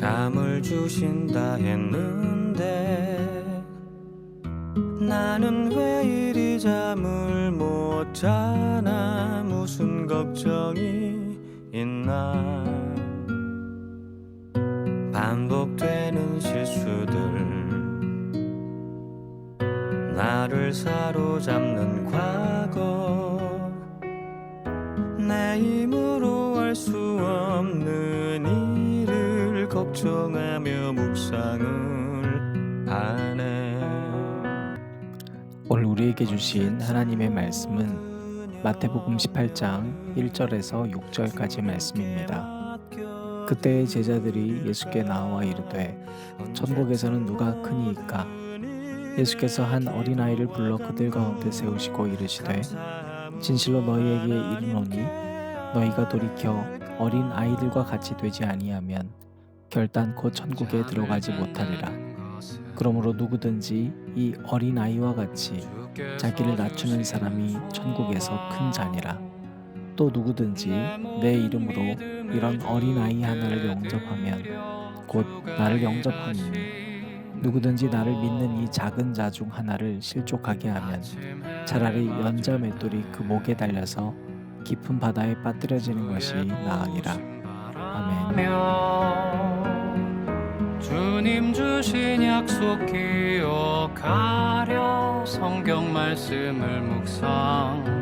잠을 주신다 했는데 나는 왜 이리 잠을 못 자나. 무슨 걱정이 있나. 반복되는 실수들, 나를 사로잡는 과거, 내 힘으로 할 수 없는 일을 걱정하며 묵상을 하네. 오늘 우리에게 주신 하나님의 말씀은 마태복음 18장 1절에서 6절까지 말씀입니다. 그때의 제자들이 예수께 나와 이르되 천국에서는 누가 크니이까? 예수께서 한 어린아이를 불러 그들 가운데 세우시고 이르시되 진실로 너희에게 이르노니 너희가 돌이켜 어린 아이들과 같이 되지 아니하면 결단코 천국에 들어가지 못하리라. 그러므로 누구든지 이 어린 아이와 같이 자기를 낮추는 사람이 천국에서 큰 자니라. 또 누구든지 내 이름으로 이런 어린 아이 하나를 영접하면 곧 나를 영접함이니, 누구든지 나를 믿는 이 작은 자 중 하나를 실족하게 하면 차라리 연자 맷돌이 그 목에 달려서 깊은 바다에 빠뜨려지는 것이 나으니라. 아멘. 주님 주신 약속 기억하려 성경 말씀을 묵상하네.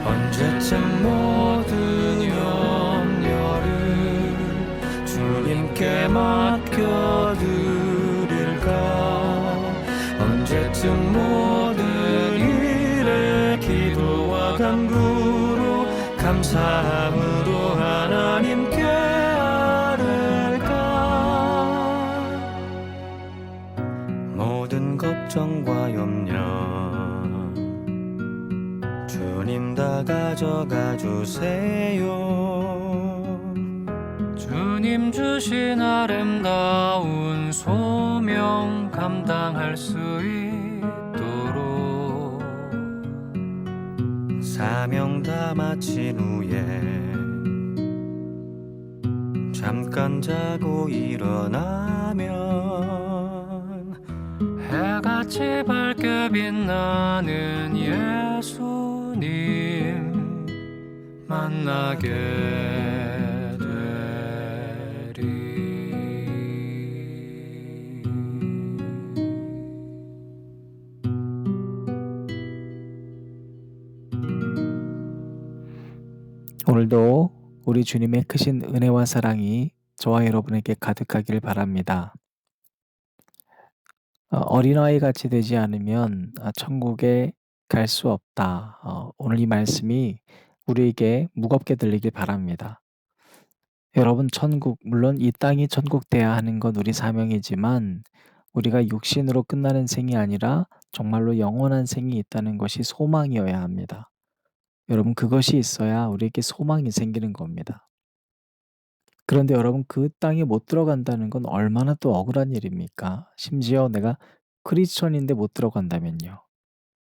언제쯤 모든 염려를 주님께 맡겨드릴까. 언제쯤 모든 일에 기도와 간구로 감사함으로 하나님께 아뢰까. 모든 걱정과 염려 주님 다 가져가 주세요. 주님 주신 아름다운 소명 감당할 수 있도록 사명 다 마친 후에 잠깐 자고 일어나면 해같이 밝게 빛나는 예수님 만나게 되리. 오늘도 우리 주님의 크신 은혜와 사랑이 저와 여러분에게 가득하길 바랍니다. 어린아이 같이 되지 않으면 천국에 갈 수 없다. 오늘 이 말씀이 우리에게 무겁게 들리길 바랍니다. 여러분, 천국, 물론 이 땅이 천국 돼야 하는 건 우리 사명이지만 우리가 육신으로 끝나는 생이 아니라 정말로 영원한 생이 있다는 것이 소망이어야 합니다. 여러분, 그것이 있어야 우리에게 소망이 생기는 겁니다. 그런데 여러분, 그 땅에 못 들어간다는 건 얼마나 또 억울한 일입니까? 심지어 내가 크리스천인데 못 들어간다면요.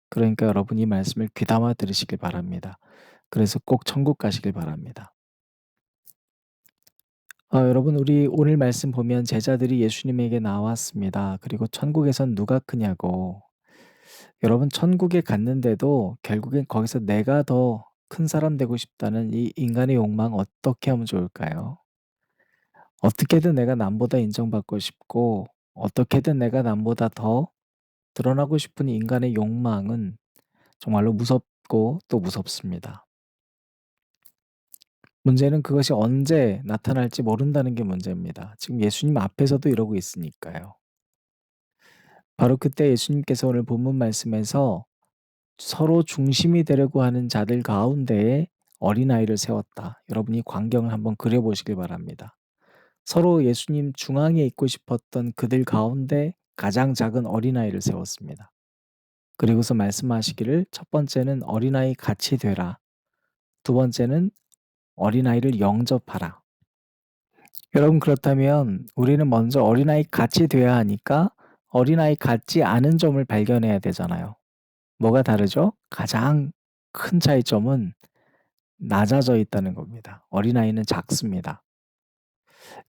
그러니까 여러분, 이 말씀을 귀담아 들으시길 바랍니다. 그래서 꼭 천국 가시길 바랍니다. 여러분, 우리 오늘 말씀 보면 제자들이 예수님에게 나왔습니다. 그리고 천국에선 누가 크냐고. 여러분, 천국에 갔는데도 결국엔 거기서 내가 더 큰 사람 되고 싶다는 이 인간의 욕망, 어떻게 하면 좋을까요? 어떻게든 내가 남보다 인정받고 싶고 어떻게든 내가 남보다 더 드러나고 싶은 인간의 욕망은 정말로 무섭고 또 무섭습니다. 문제는 그것이 언제 나타날지 모른다는 게 문제입니다. 지금 예수님 앞에서도 이러고 있으니까요. 바로 그때 예수님께서 오늘 본문 말씀에서 서로 중심이 되려고 하는 자들 가운데에 어린아이를 세웠다. 여러분이 광경을 한번 그려보시길 바랍니다. 서로 예수님 중앙에 있고 싶었던 그들 가운데 가장 작은 어린아이를 세웠습니다. 그리고서 말씀하시기를 첫 번째는 어린아이 같이 되라. 두 번째는 어린아이를 영접하라. 여러분 그렇다면 우리는 먼저 어린아이 같이 돼야 하니까 어린아이 같지 않은 점을 발견해야 되잖아요. 뭐가 다르죠? 가장 큰 차이점은 낮아져 있다는 겁니다. 어린아이는 작습니다.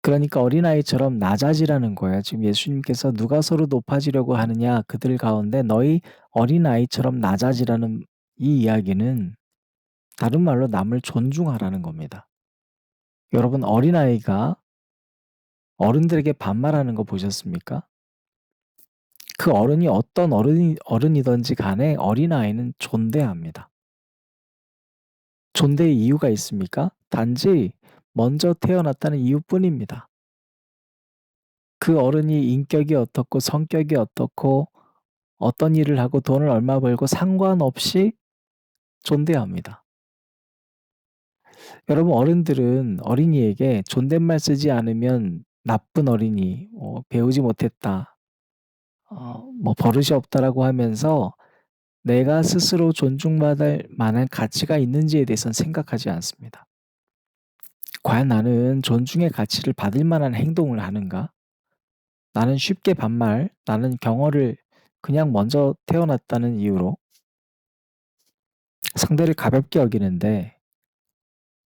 그러니까 어린아이처럼 낮아지라는 거예요. 지금 예수님께서 누가 서로 높아지려고 하느냐 그들 가운데 너희 어린아이처럼 낮아지라는 이 이야기는 다른 말로 남을 존중하라는 겁니다. 여러분 어린아이가 어른들에게 반말하는 거 보셨습니까? 그 어른이 어떤 어른이든지 간에 어린아이는 존대합니다. 존대의 이유가 있습니까? 단지 먼저 태어났다는 이유뿐입니다. 그 어른이 인격이 어떻고 성격이 어떻고 어떤 일을 하고 돈을 얼마 벌고 상관없이 존대합니다. 여러분 어른들은 어린이에게 존댓말 쓰지 않으면 나쁜 어린이, 배우지 못했다, 뭐 버릇이 없다라고 하면서 내가 스스로 존중받을 만한 가치가 있는지에 대해서는 생각하지 않습니다. 과연 나는 존중의 가치를 받을 만한 행동을 하는가? 나는 쉽게 반말, 나는 경어를 그냥 먼저 태어났다는 이유로 상대를 가볍게 여기는데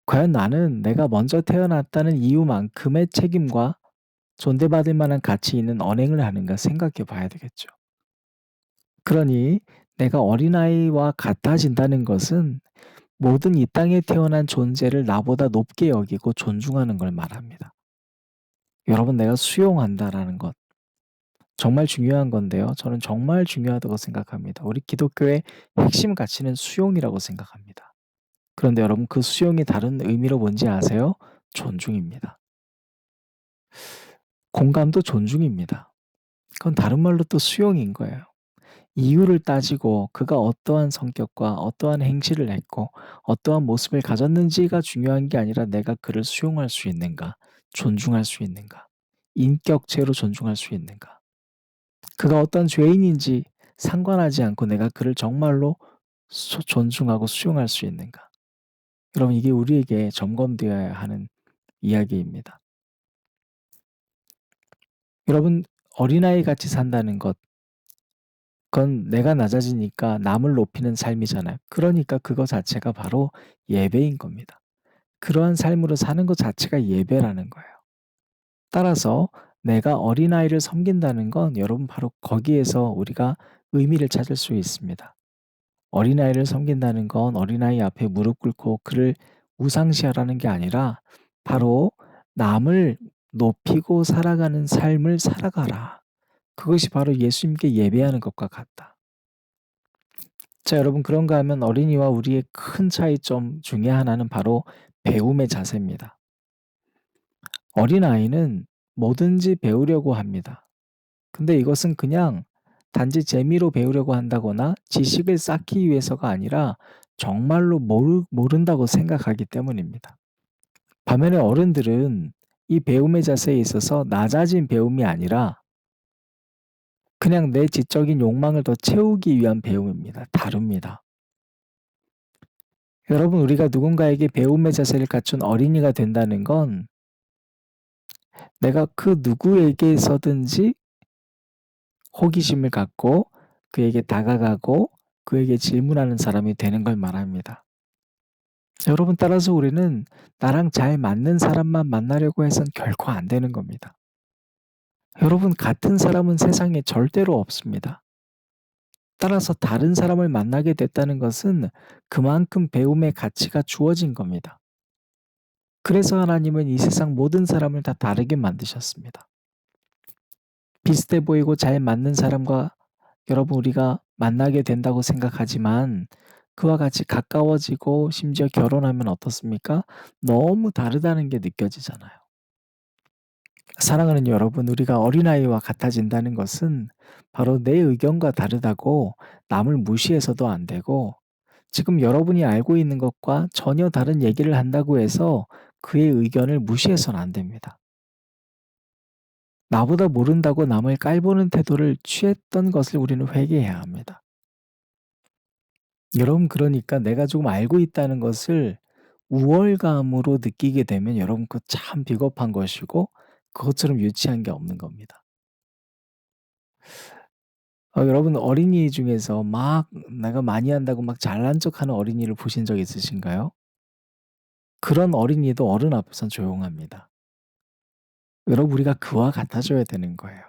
과연 나는 내가 먼저 태어났다는 이유만큼의 책임과 존대받을 만한 가치 있는 언행을 하는가 생각해 봐야 되겠죠. 그러니 내가 어린아이와 같아진다는 것은 모든 이 땅에 태어난 존재를 나보다 높게 여기고 존중하는 걸 말합니다. 여러분 내가 수용한다라는 것 정말 중요한 건데요. 저는 정말 중요하다고 생각합니다. 우리 기독교의 핵심 가치는 수용이라고 생각합니다. 그런데 여러분 그 수용이 다른 의미로 뭔지 아세요? 존중입니다. 공감도 존중입니다. 그건 다른 말로 또 수용인 거예요. 이유를 따지고 그가 어떠한 성격과 어떠한 행실을 했고 어떠한 모습을 가졌는지가 중요한 게 아니라 내가 그를 수용할 수 있는가, 존중할 수 있는가, 인격체로 존중할 수 있는가. 그가 어떤 죄인인지 상관하지 않고 내가 그를 정말로 존중하고 수용할 수 있는가. 여러분 이게 우리에게 점검되어야 하는 이야기입니다. 여러분 어린아이 같이 산다는 것 그건 내가 낮아지니까 남을 높이는 삶이잖아요. 그러니까 그거 자체가 바로 예배인 겁니다. 그러한 삶으로 사는 것 자체가 예배라는 거예요. 따라서 내가 어린아이를 섬긴다는 건 여러분 바로 거기에서 우리가 의미를 찾을 수 있습니다. 어린아이를 섬긴다는 건 어린아이 앞에 무릎 꿇고 그를 우상시하라는 게 아니라 바로 남을 높이고 살아가는 삶을 살아가라. 그것이 바로 예수님께 예배하는 것과 같다. 자, 여러분 그런가 하면 어린이와 우리의 큰 차이점 중에 하나는 바로 배움의 자세입니다. 어린아이는 뭐든지 배우려고 합니다. 근데 이것은 그냥 단지 재미로 배우려고 한다거나 지식을 쌓기 위해서가 아니라 정말로 모른다고 생각하기 때문입니다. 반면에 어른들은 이 배움의 자세에 있어서 낮아진 배움이 아니라 그냥 내 지적인 욕망을 더 채우기 위한 배움입니다. 다릅니다. 여러분 우리가 누군가에게 배움의 자세를 갖춘 어린이가 된다는 건 내가 그 누구에게서든지 호기심을 갖고 그에게 다가가고 그에게 질문하는 사람이 되는 걸 말합니다. 여러분 따라서 우리는 나랑 잘 맞는 사람만 만나려고 해선 결코 안 되는 겁니다. 여러분 같은 사람은 세상에 절대로 없습니다. 따라서 다른 사람을 만나게 됐다는 것은 그만큼 배움의 가치가 주어진 겁니다. 그래서 하나님은 이 세상 모든 사람을 다 다르게 만드셨습니다. 비슷해 보이고 잘 맞는 사람과 여러분 우리가 만나게 된다고 생각하지만 그와 같이 가까워지고 심지어 결혼하면 어떻습니까? 너무 다르다는 게 느껴지잖아요. 사랑하는 여러분, 우리가 어린아이와 같아진다는 것은 바로 내 의견과 다르다고 남을 무시해서도 안 되고 지금 여러분이 알고 있는 것과 전혀 다른 얘기를 한다고 해서 그의 의견을 무시해서는 안 됩니다. 나보다 모른다고 남을 깔보는 태도를 취했던 것을 우리는 회개해야 합니다. 여러분, 그러니까 내가 조금 알고 있다는 것을 우월감으로 느끼게 되면 여러분 그거 참 비겁한 것이고 그것처럼 유치한 게 없는 겁니다. 여러분, 어린이 중에서 막 내가 많이 한다고 막 잘난 척하는 어린이를 보신 적 있으신가요? 그런 어린이도 어른 앞에선 조용합니다. 여러분, 우리가 그와 같아져야 되는 거예요.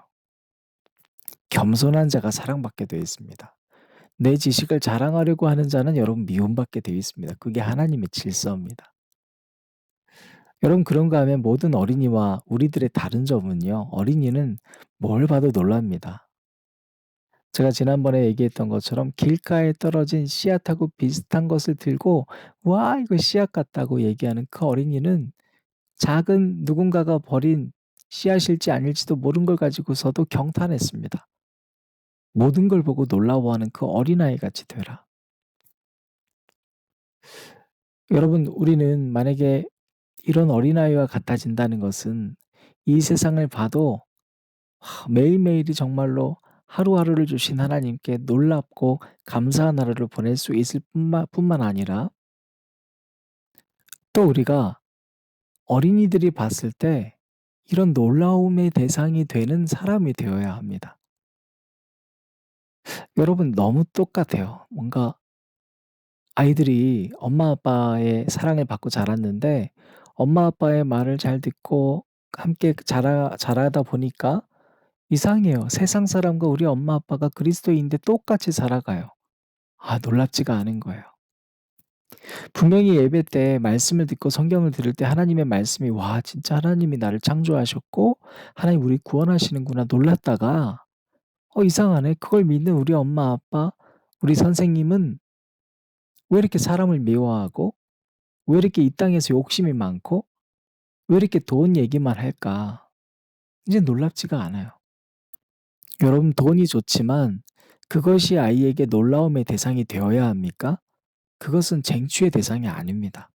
겸손한 자가 사랑받게 되어 있습니다. 내 지식을 자랑하려고 하는 자는 여러분 미움받게 되어 있습니다. 그게 하나님의 질서입니다. 여러분, 그런가 하면 모든 어린이와 우리들의 다른 점은요. 어린이는 뭘 봐도 놀랍니다. 제가 지난번에 얘기했던 것처럼 길가에 떨어진 씨앗하고 비슷한 것을 들고 "와 이거 씨앗 같다."고 얘기하는 그 어린이는 작은 누군가가 버린 씨앗일지 아닐지도 모른 걸 가지고서도 경탄했습니다. 모든 걸 보고 놀라워하는 그 어린아이같이 되라. 여러분, 우리는 만약에 이런 어린아이와 같아진다는 것은 이 세상을 봐도 매일매일이 정말로 하루하루를 주신 하나님께 놀랍고 감사한 하루를 보낼 수 있을 뿐만 아니라 또 우리가 어린이들이 봤을 때 이런 놀라움의 대상이 되는 사람이 되어야 합니다. 여러분, 너무 똑같아요. 뭔가 아이들이 엄마 아빠의 사랑을 받고 자랐는데 엄마 아빠의 말을 잘 듣고 함께 자라다 보니까 이상해요. 세상 사람과 우리 엄마 아빠가 그리스도인인데 똑같이 살아가요. 놀랍지가 않은 거예요. 분명히 예배 때 말씀을 듣고 성경을 들을 때 하나님의 말씀이 '와 진짜 하나님이 나를 창조하셨고 하나님 우리 구원하시는구나.' 놀랐다가 이상하네. 그걸 믿는 우리 엄마 아빠, 우리 선생님은 왜 이렇게 사람을 미워하고 왜 이렇게 이 땅에서 욕심이 많고 왜 이렇게 돈 얘기만 할까? 이제 놀랍지가 않아요. 여러분, 돈이 좋지만 그것이 아이에게 놀라움의 대상이 되어야 합니까? 그것은 쟁취의 대상이 아닙니다.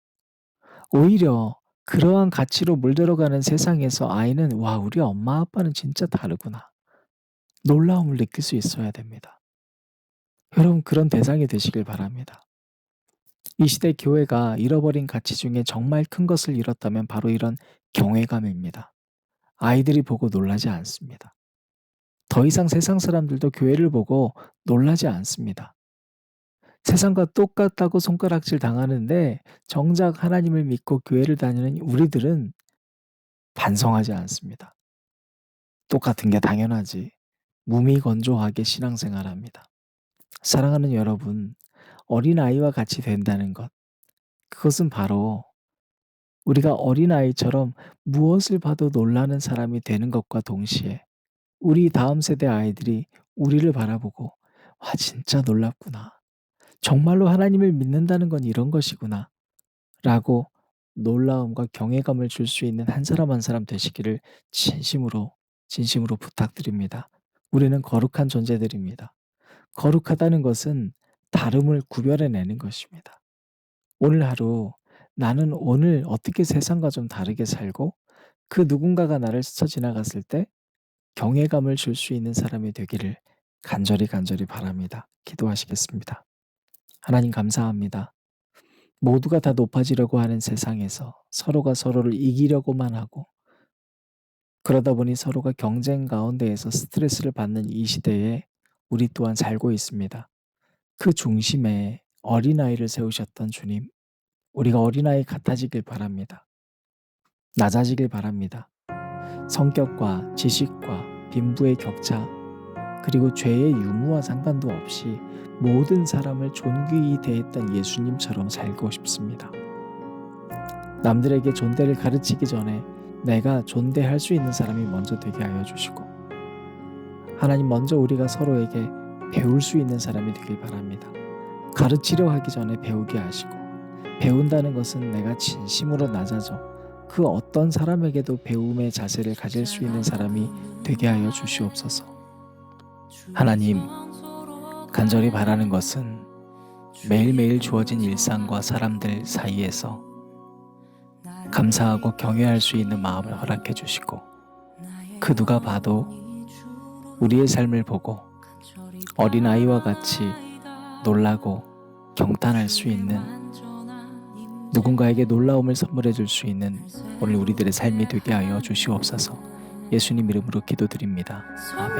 오히려 그러한 가치로 물들어가는 세상에서 아이는 '와 우리 엄마 아빠는 진짜 다르구나.' 놀라움을 느낄 수 있어야 됩니다. 여러분, 그런 대상이 되시길 바랍니다. 이 시대 교회가 잃어버린 가치 중에 정말 큰 것을 잃었다면 바로 이런 경외감입니다. 아이들이 보고 놀라지 않습니다. 더 이상 세상 사람들도 교회를 보고 놀라지 않습니다. 세상과 똑같다고 손가락질 당하는데 정작 하나님을 믿고 교회를 다니는 우리들은 반성하지 않습니다. 똑같은 게 당연하지. 무미건조하게 신앙생활합니다. 사랑하는 여러분, 어린아이와 같이 된다는 것, 그것은 바로 우리가 어린아이처럼 무엇을 봐도 놀라는 사람이 되는 것과 동시에 우리 다음 세대 아이들이 우리를 바라보고 '와 진짜 놀랍구나. 정말로 하나님을 믿는다는 건 이런 것이구나.' 라고 놀라움과 경외감을 줄 수 있는 한 사람 한 사람 되시기를 진심으로 부탁드립니다. 우리는 거룩한 존재들입니다. 거룩하다는 것은 다름을 구별해내는 것입니다. 오늘 하루 나는 오늘 어떻게 세상과 좀 다르게 살고 그 누군가가 나를 스쳐 지나갔을 때 경외감을 줄 수 있는 사람이 되기를 간절히 바랍니다. 기도하시겠습니다. 하나님 감사합니다. 모두가 다 높아지려고 하는 세상에서 서로가 서로를 이기려고만 하고 그러다 보니 서로가 경쟁 가운데에서 스트레스를 받는 이 시대에 우리 또한 살고 있습니다. 그 중심에 어린아이를 세우셨던 주님, 우리가 어린아이 같아지길 바랍니다. 낮아지길 바랍니다. 성격과 지식과 빈부의 격차, 그리고 죄의 유무와 상관도 없이 모든 사람을 존귀히 대했던 예수님처럼 살고 싶습니다. 남들에게 존대를 가르치기 전에 내가 존대할 수 있는 사람이 먼저 되게 하여 주시고 하나님, 먼저 우리가 서로에게 배울 수 있는 사람이 되길 바랍니다. 가르치려 하기 전에 배우게 하시고 배운다는 것은 내가 진심으로 낮아져 그 어떤 사람에게도 배움의 자세를 가질 수 있는 사람이 되게 하여 주시옵소서. 하나님, 간절히 바라는 것은 매일매일 주어진 일상과 사람들 사이에서 감사하고 경외할 수 있는 마음을 허락해 주시고 그 누가 봐도 우리의 삶을 보고 어린아이와 같이 놀라고 경탄할 수 있는, 누군가에게 놀라움을 선물해 줄 수 있는 오늘 우리들의 삶이 되게 하여 주시옵소서. 예수님 이름으로 기도드립니다. 아멘.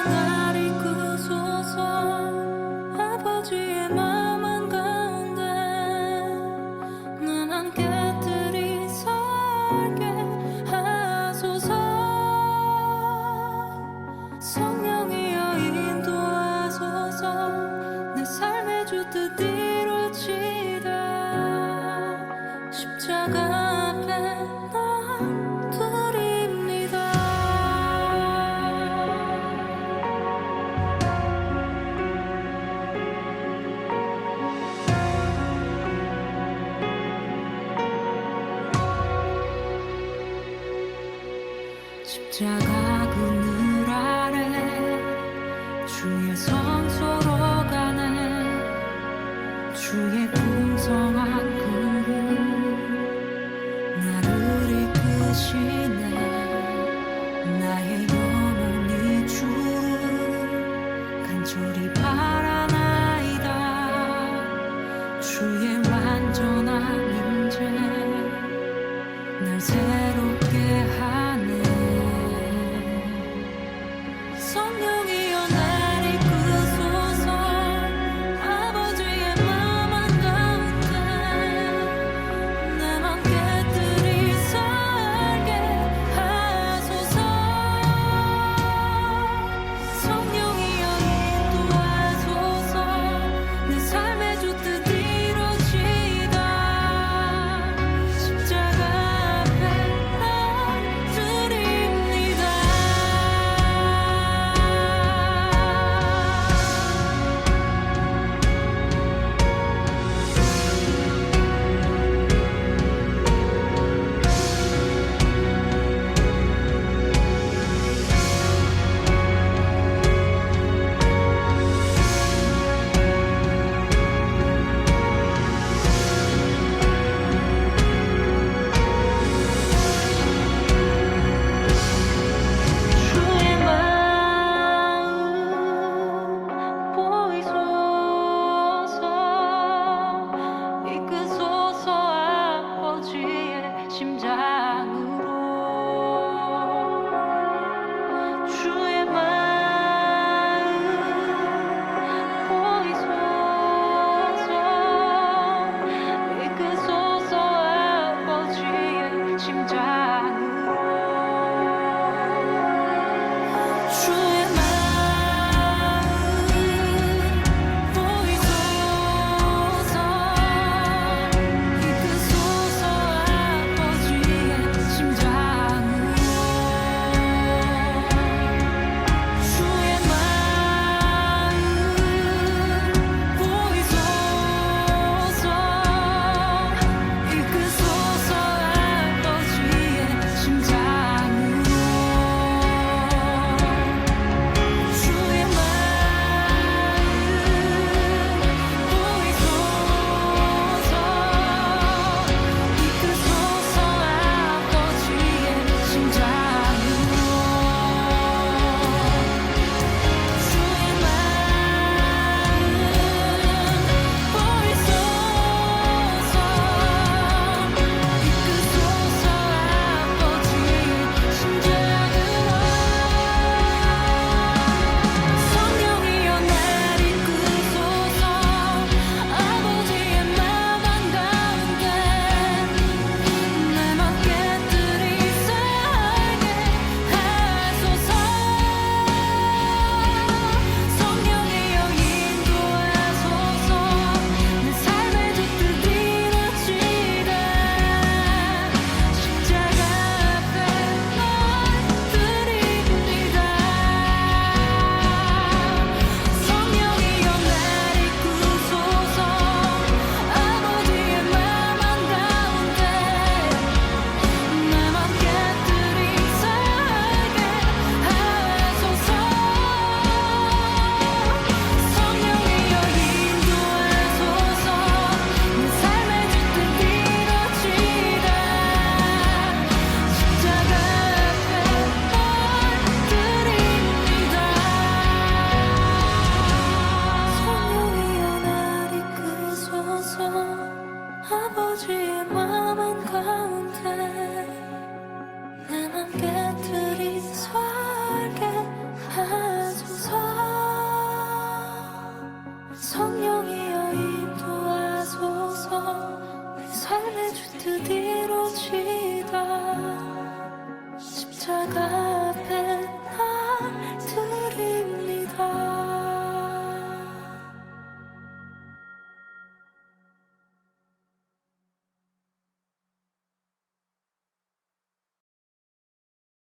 날 이끄소서. 아버지의 마음 한가운데 난 함께 들이설게 하소서. 성령이여 인도하소서. 내 삶의 주 뜻 이루어지다. 십자가 앞에 난 드립니다. 십자가